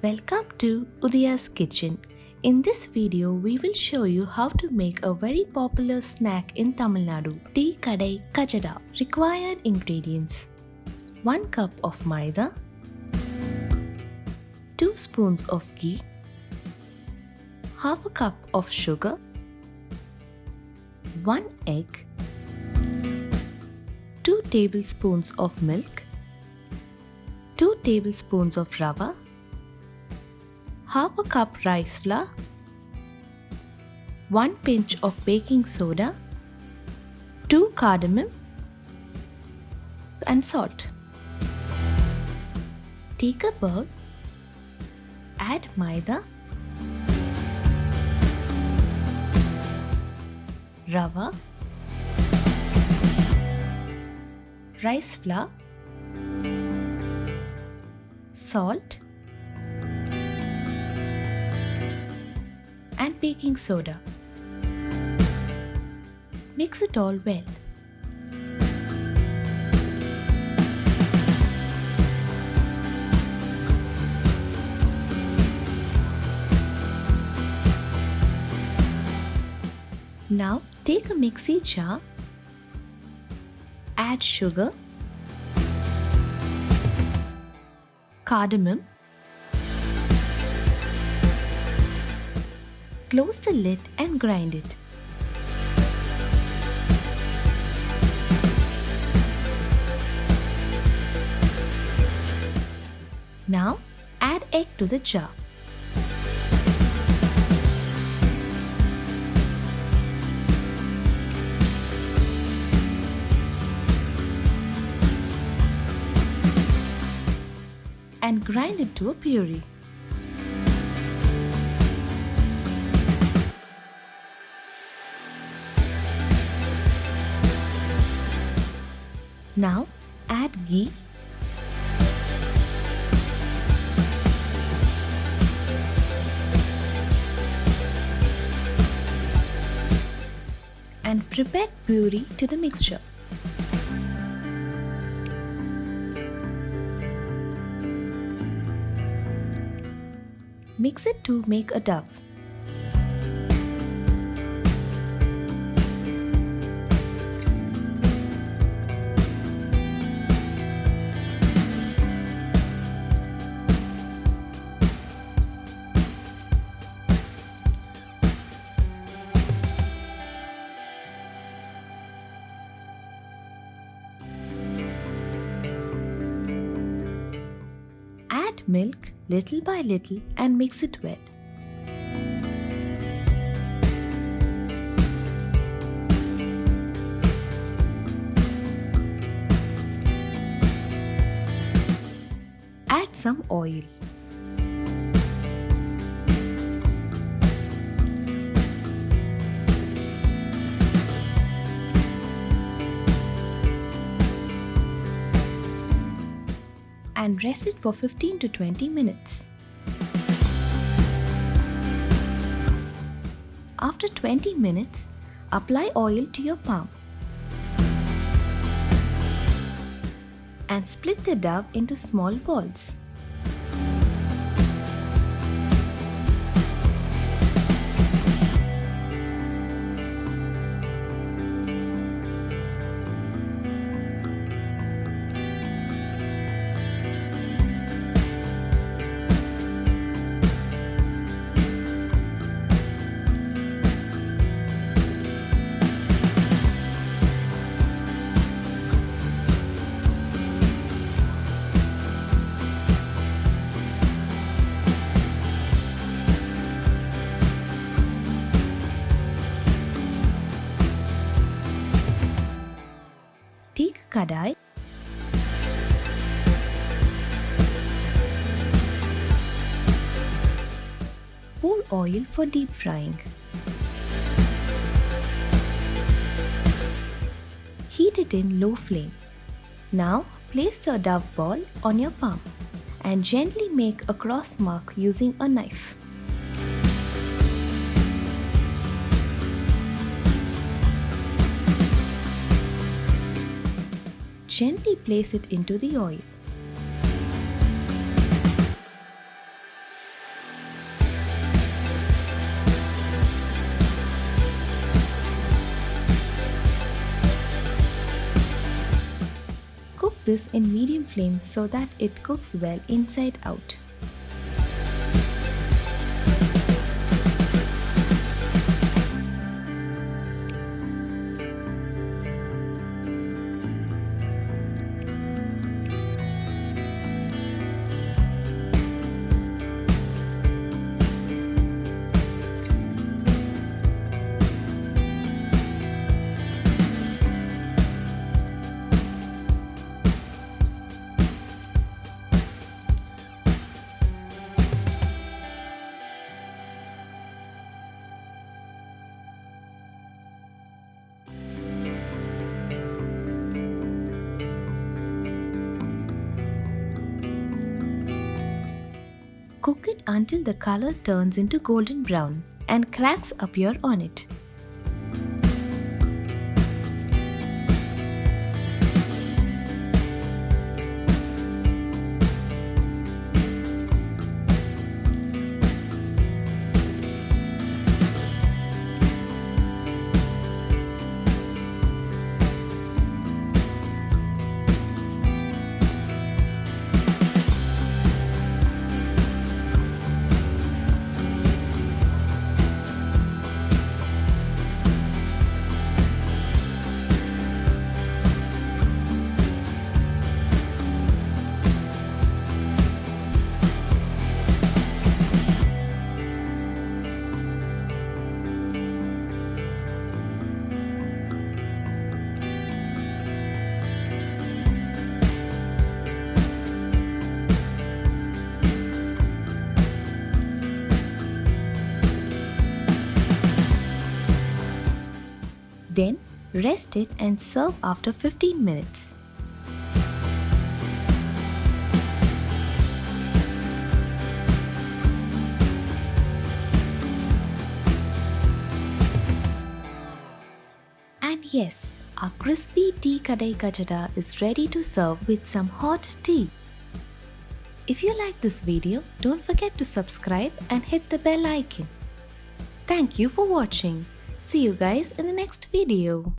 Welcome to Udaya's Kitchen. In this video, we will show you how to make a very popular snack in Tamilnadu, tea Kadai Kajada. Required ingredients: 1 cup of maida, 2 spoons of ghee, half a cup of sugar, 1 egg, 2 tablespoons of milk, 2 tablespoons of rava, half a cup rice flour, 1 pinch of baking soda, 2 cardamom and salt. Take a bowl, add maida, rava, rice flour, salt and baking soda. Mix it all well. Now take a mixie jar, add sugar, cardamom, close the lid and grind it. Now add egg to the jar. And grind it to a puree. Now add ghee, and prepared puree to the mixture. Mix it to make a dough. Add milk little by little and mix it well. Add some oil. And rest it for 15 to 20 minutes. After 20 minutes, apply oil to your palm and split the dough into small balls. Take a kadai, pour oil for deep frying. Heat it in low flame. Now place the dough ball on your palm and gently make a cross mark using a knife. Gently place it into the oil. this in medium flame so that it cooks well inside out. Cook it until the color turns into golden brown and cracks appear on it. Then rest it and serve after 15 minutes. And yes, our crispy tea Kadai Kajada is ready to serve with some hot tea. If you like this video, don't forget to subscribe and hit the bell icon. Thank you for watching. See you guys in the next video.